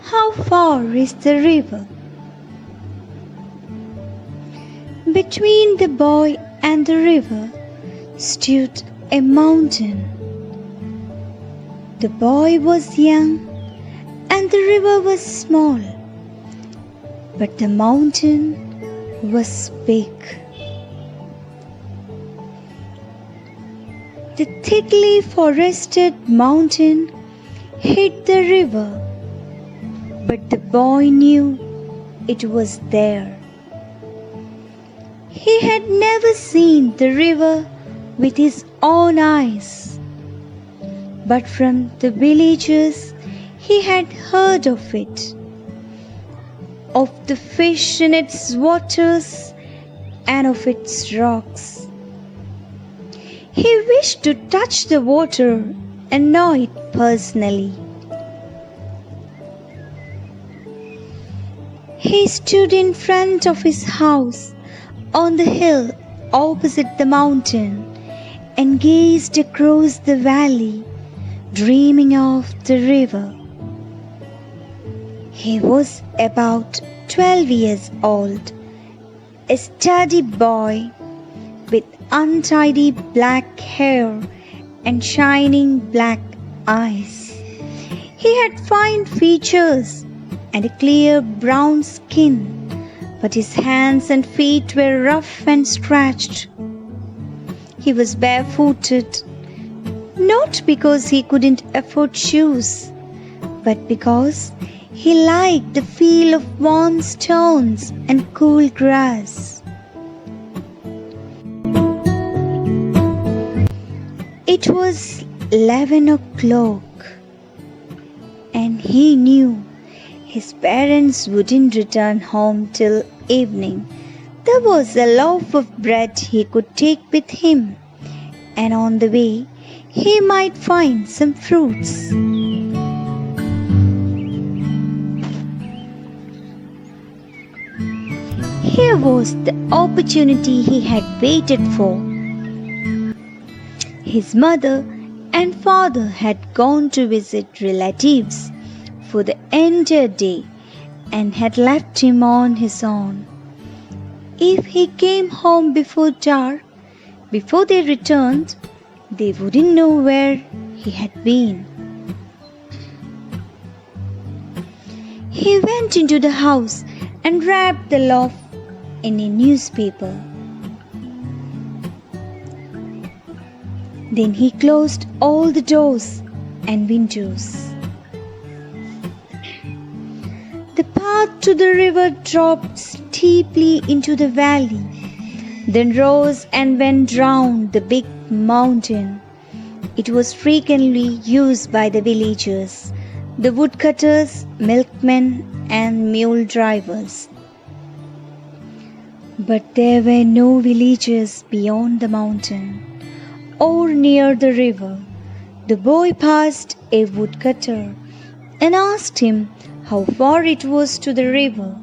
How far is the river? Between the boy and the river stood a mountain. The boy was young and the river was small, but the mountain was big. The thickly forested mountain hid the river, but the boy knew it was there. He had never seen the river with his own eyes, but from the villagers he had heard of it, of the fish in its waters and of its rocks. He wished to touch the water and know it personally. He stood in front of his house on the hill opposite the mountain and gazed across the valley, dreaming of the river. He was about 12 years old, a sturdy boy with untidy black hair and shining black eyes. He had fine features and a clear brown skin, but his hands and feet were rough and scratched. He was barefooted, not because he couldn't afford shoes, but because he liked the feel of warm stones and cool grass. It was 11 o'clock, and he knew his parents wouldn't return home till evening. There was a loaf of bread he could take with him, and on the way he might find some fruits. Here was the opportunity he had waited for. His mother and father had gone to visit relatives for the entire day and had left him on his own. If he came home before dark, before they returned, they wouldn't know where he had been. He went into the house and wrapped the loaf in a newspaper. Then he closed all the doors and windows. The path to the river dropped steeply into the valley, then rose and went round the big mountain. It was frequently used by the villagers, the woodcutters, milkmen, and mule drivers. But there were no villagers beyond the mountain or near the river. The boy passed a woodcutter and asked him how far it was to the river.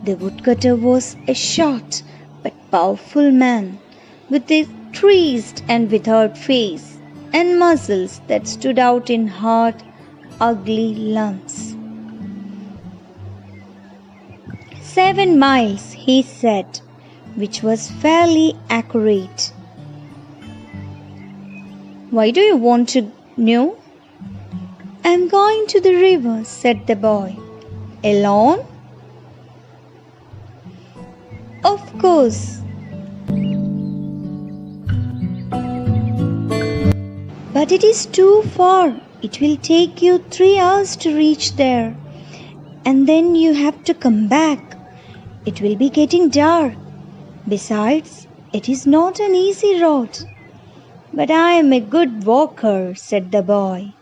The woodcutter was a short but powerful man with a creased and withered face and muscles that stood out in hard, ugly lumps. 7 miles, he said, which was fairly accurate. Why do you want to know? I'm going to the river, said the boy. Alone? Of course. But it is too far. It will take you 3 hours to reach there. And then you have to come back. It will be getting dark. Besides, it is not an easy road. But I am a good walker, said the boy,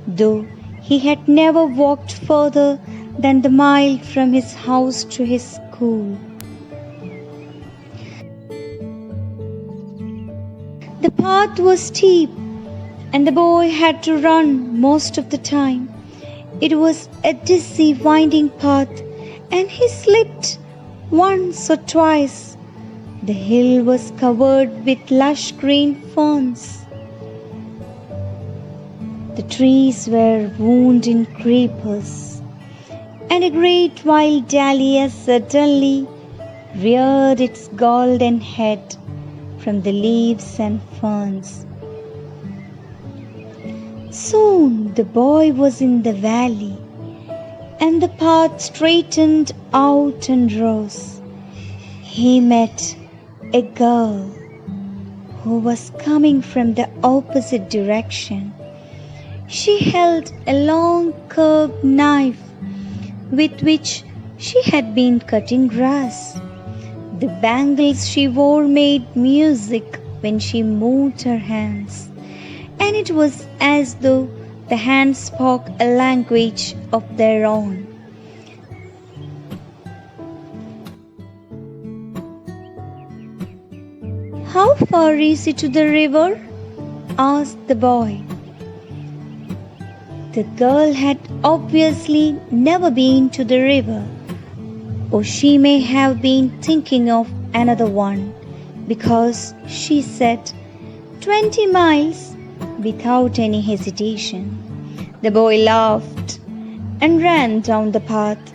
though he had never walked further than the mile from his house to his school. The path was steep, and the boy had to run most of the time. It was a dizzy, winding path, and he slipped once or twice. The hill was covered with lush green ferns. The trees were wound in creepers. and a great wild dahlia suddenly reared its golden head from the leaves and ferns. Soon the boy was in the valley, and the path straightened out and rose. He met a girl who was coming from the opposite direction. She held a long curved knife with which she had been cutting grass. The bangles she wore made music when she moved her hands, and it was as though the hands spoke a language of their own. "How far is it to the river?" asked the boy. The girl had obviously never been to the river, or she may have been thinking of another one, because she said 20 miles without any hesitation. The boy laughed and ran down the path.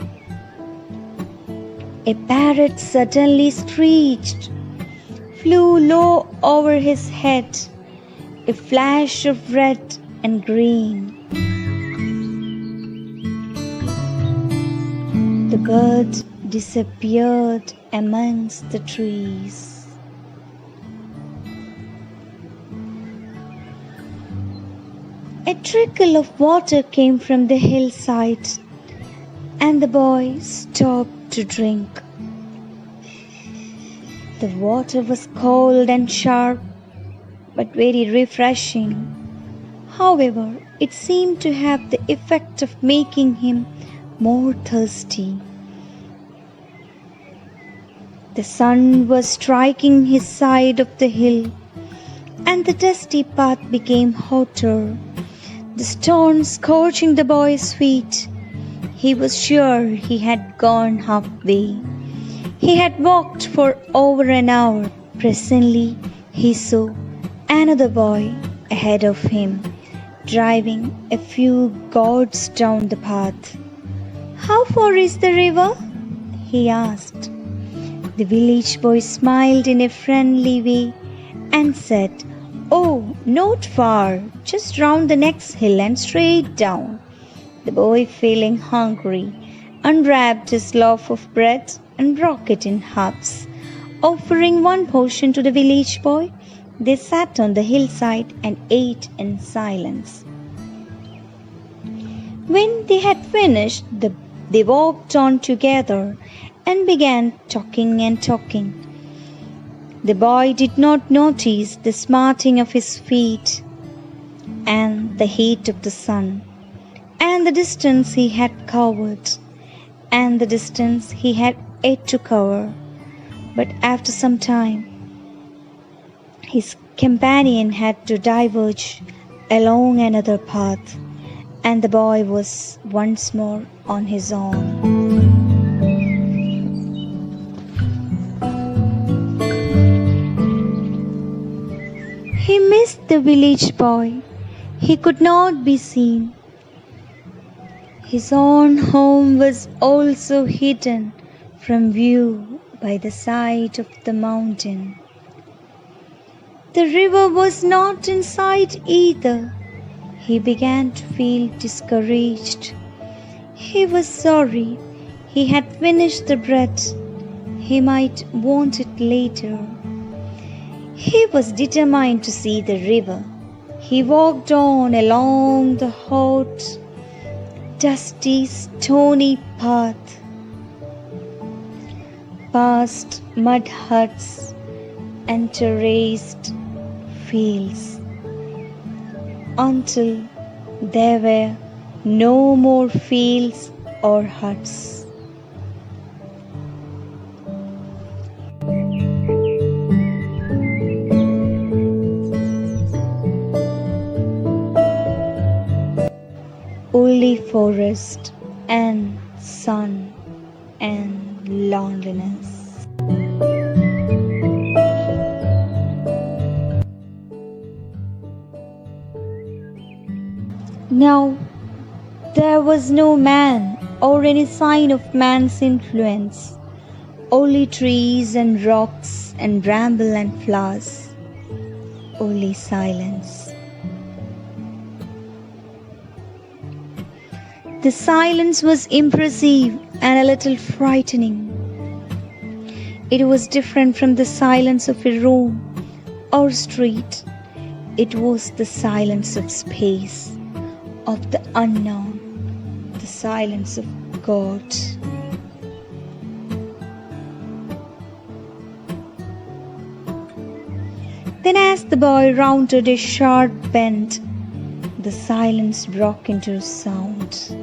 A parrot suddenly screeched, flew low over his head, a flash of red and green. The bird disappeared amongst the trees. A trickle of water came from the hillside, and the boy stopped to drink. The water was cold and sharp, but very refreshing. However, it seemed to have the effect of making him more thirsty. The sun was striking his side of the hill, and the dusty path became hotter, the stone scorching the boy's feet. He was sure he had gone halfway. He had walked for over an hour. Presently, he saw another boy ahead of him, driving a few gourds down the path. "How far is the river?" he asked. The village boy smiled in a friendly way and said, "Oh, not far, just round the next hill and straight down." The boy, feeling hungry, unwrapped his loaf of bread and broke it in halves. Offering one portion to the village boy, they sat on the hillside and ate in silence. When they had finished, they walked on together and began talking and talking. The boy did not notice the smarting of his feet and the heat of the sun, and the distance he had covered, and the distance he had yet to cover. But after some time, his companion had to diverge along another path, and the boy was once more on his own. He missed the village boy. He could not be seen. His own home was also hidden from view by the side of the mountain. The river was not in sight either. He began to feel discouraged. He was sorry he had finished the bread. He might want it later. He was determined to see the river. He walked on along the hot, dusty, stony path, past mud huts and terraced fields, until there were no more fields or huts. Only forest and sun and loneliness. Now there was no man or any sign of man's influence. Only trees and rocks and bramble and flowers. Only silence. The silence was impressive and a little frightening. It was different from the silence of a room or street. It was the silence of space, of the unknown, the silence of God. Then, as the boy rounded a sharp bend, the silence broke into sound.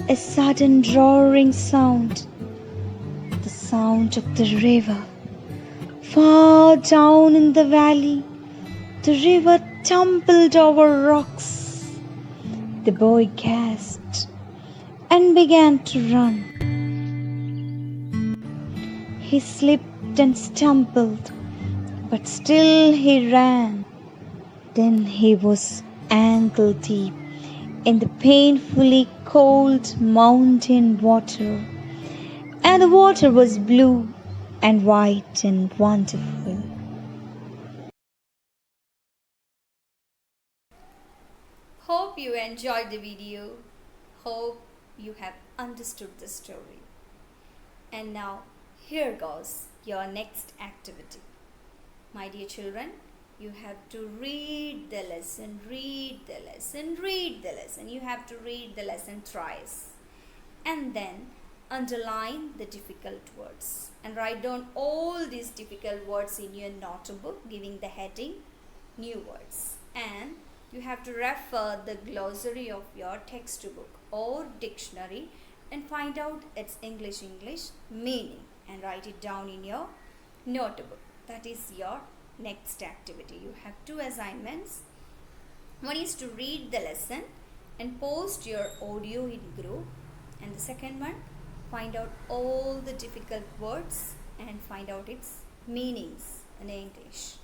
A sudden roaring sound, the sound of the river. Far down in the valley, the river tumbled over rocks. The boy gasped and began to run. He slipped and stumbled, but still he ran. Then he was ankle deep in the painfully cold mountain water, and the water was blue and white and wonderful. Hope you enjoyed the video. Hope you have understood the story. And now, here goes your next activity. My dear children, you have to read the lesson, read the lesson, read the lesson. You have to read the lesson thrice. And then underline the difficult words and write down all these difficult words in your notebook, giving the heading new words. And you have to refer the glossary of your textbook or dictionary and find out its English meaning and write it down in your notebook. That is your next activity. You have two assignments. One is to read the lesson and post your audio in group, and the second one, find out all the difficult words and find out its meanings in English.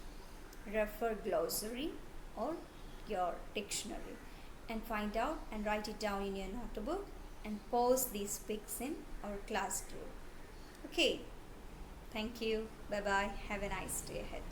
Refer glossary or your dictionary and find out and write it down in your notebook and post these pics in our class group. Okay, thank you. Bye bye. Have a nice day ahead.